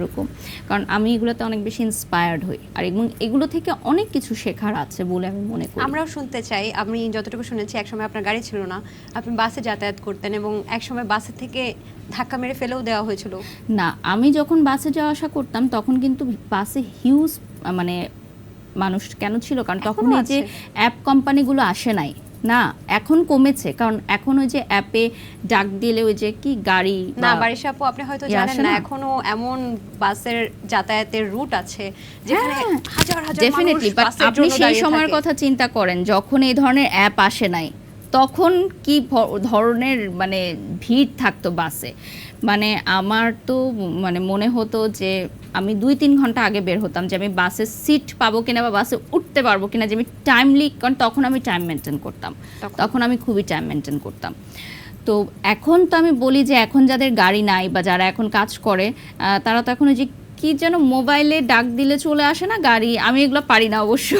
এরকম, কারণ আমি এগুলোতে অনেক বেশি ইন্সপায়ার্ড হই আর এবং এগুলো থেকে অনেক কিছু শেখার আছে বলে আমি মনে করি। আমরাও শুনতে চাই। আমি যতটুকু শুনেছি একসময় আপনার গাড়ি ছিল না, আপনি বাসে যাতায়াত করতেন এবং একসময় বাসে থেকে ধাক্কা মেরে ফেলেও দেওয়া হয়েছিল। না, আমি যখন বাসে যাওয়া আসা করতাম তখন কিন্তু বাসে হিউজ মানে মানুষ কেন ছিল, কারণ তখন এই যে অ্যাপ কোম্পানিগুলো আসে নাই না, এখন কমেছে, কারণ এখন ওই যে অ্যাপে ডাক দিলে ওই যে কি গাড়ি না বারিশা আপু, আপনি হয়তো জানেন না, এখনো এমন বাসের যাতায়াতের রুট আছে যেখানে হাজার হাজার মানুষ বাসের জন্য দাঁড়িয়ে থাকে। আপনি সেই সময়ের কথা চিন্তা করেন যখন এই ধরনের অ্যাপ আসে নাই, তখন কি ধরনের মানে ভিড় থাকতো বাসে। মানে আমার তো মানে মনে হতো যে আমি 2-3 ঘন্টা আগে বের হতাম যে আমি বাসে সিট পাবো কিনা বা বাসে উঠতে পারবো কিনা, যে আমি টাইমলি, কারণ তখন আমি টাইম মেনটেন করতাম, তখন আমি খুবই টাইম মেনটেন করতাম। তো এখন তো আমি বলি যে এখন যাদের গাড়ি নাই বা যারা এখন কাজ করে তারা তো এখন ওই যে কি যেন মোবাইলে ডাক দিলে চলে আসে না গাড়ি, আমি এগুলো পারি না অবশ্য,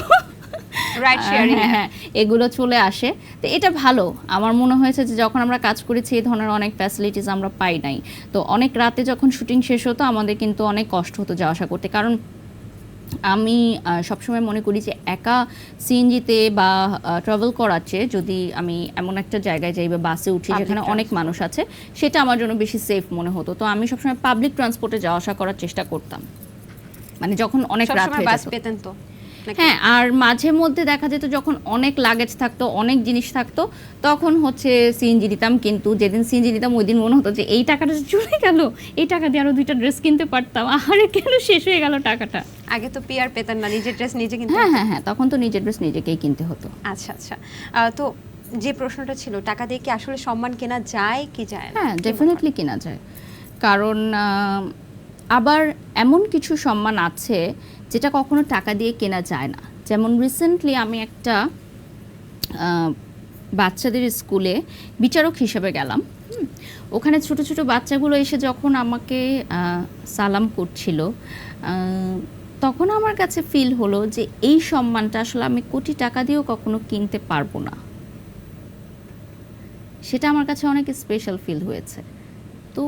রাইড শেয়ারিং, হ্যাঁ এগুলো চলে আসে। তো এটা ভালো, আমার মনে হয়েছে যে যখন আমরা কাজ করেছি এই ধরনের অনেক ফ্যাসিলিটিস আমরা পাই নাই। তো অনেক রাতে যখন শুটিং শেষ হতো আমাদের কিন্তু অনেক কষ্ট হতো যাওয়া আসা করতে, কারণ আমি সবসময় মনে করি যে একা সিএনজিতে বা ট্রাভেল করার চেয়ে যদি আমি এমন একটা জায়গায় যাই বা বাসে উঠি যেখানে অনেক মানুষ আছে, সেটা আমার জন্য বেশি সেফ মনে হতো। তো আমি সবসময় পাবলিক ট্রান্সপোর্টে যাওয়া আসা করার চেষ্টা করতাম, মানে যখন অনেক রাত হয়ে বাস যেত। পেতেন তো? হ্যাঁ, আর মাঝে মধ্যে দেখা যেত যখন অনেক লাগেজ থাকতো, অনেক জিনিস থাকতো, তখন হচ্ছে সিএনজি দিতাম। কিন্তু যেদিন সিএনজি দিতাম ওই দিন মনে হতো যে এই টাকাটা চলে গেল, এই টাকা দিয়ে আরো 2টা ড্রেস কিনতে পারতাম, আরে কেন শেষ হয়ে গেল টাকাটা। আগে তো পিআর পেতেন না, নিজের ড্রেস নিজে কিনতে? হ্যাঁ, তখন তো নিজের ড্রেস নিজেকেই কিনতে হতো। আচ্ছা, তো যে প্রশ্নটা ছিল, টাকা দিয়ে কি আসলে সম্মান কেনা যায় কি যায় না? হ্যাঁ, ডেফিনেটলি কেনা যায়, কারণ আবার এমন কিছু সম্মান আছে যেটা কখনো টাকা দিয়ে কেনা যায় না। যেমন রিসেন্টলি আমি একটা বাচ্চাদের স্কুলে বিচারক হিসেবে গেলাম। ওখানে ছোট ছোট বাচ্চাগুলো এসে যখন আমাকে সালাম করছিল, তখন আমার কাছে ফিল হলো যে এই সম্মানটা আসলে আমি কোটি টাকা দিয়েও কখনো কিনতে পারবো না। সেটা আমার কাছে অনেক স্পেশাল ফিল হয়েছে। তো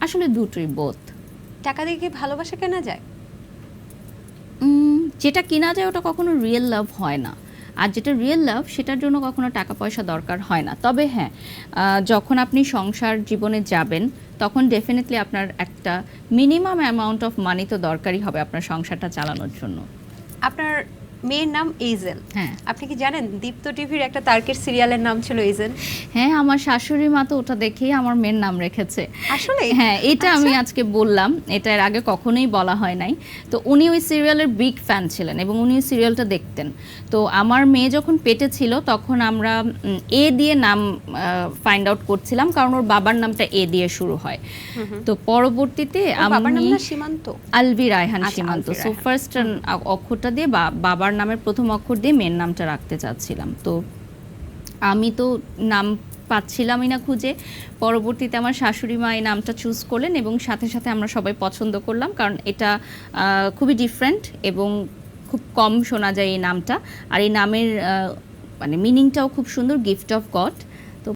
আসলে দুটোই বোথ। টাকা দিয়ে কি ভালোবাসা কেনা যায়? যেটা কেনা যায় ওটা কখনো রিয়েল লাভ হয় না, আর যেটা রিয়েল লাভ সেটার জন্য কখনো টাকা পয়সা দরকার হয় না। তবে হ্যাঁ, যখন আপনি সংসার জীবনে যাবেন তখন ডেফিনেটলি আপনার একটা মিনিমাম অ্যামাউন্ট অফ মানি তো দরকারই হবে আপনার সংসারটা চালানোর জন্য। আপনার মেয়ের নাম এইজেল। হ্যাঁ, আপনি কি জানেন দীপ্ত টিভির একটা তারকের সিরিয়ালের নাম ছিল এইজেল? হ্যাঁ, আমার শাশুড়ি মা তো ওটা দেখেই আমার মেয়ের নাম রেখেছে। আসলে হ্যাঁ, এটা আমি আজকে বললাম, এটা এর আগে কখনোই বলা হয় নাই। তো উনি ওই সিরিয়ালের বিগ ফ্যান ছিলেন এবং উনি ওই সিরিয়ালটা দেখতেন। তো আমার মেয়ে যখন পেটে ছিল তখন আমরা এ দিয়ে নাম ফাইন্ড আউট করছিলাম, কারণ ওর বাবার নামটা এ দিয়ে শুরু হয়। তো পরবর্তীতে আমি সীমান্ত, আলভি রায়হান সীমান্ত, সো ফার্স্ট অক্ষরটা দিয়ে বাবার নামের প্রথম অক্ষর দিয়ে মেয়ের নামটা রাখতে চাচ্ছিলাম। তো আমি তো নাম পাচ্ছিলামই না খুঁজে। পরবর্তীতে আমার শাশুড়ি মা এই নামটা চুজ করলেন এবং সাথে সাথে আমরা সবাই পছন্দ করলাম, কারণ এটা খুবই ডিফারেন্ট এবং খুব কম শোনা যায় এই নামটা। আর এই নামের মানে মিনিংটাও খুব সুন্দর, গিফট অফ গড।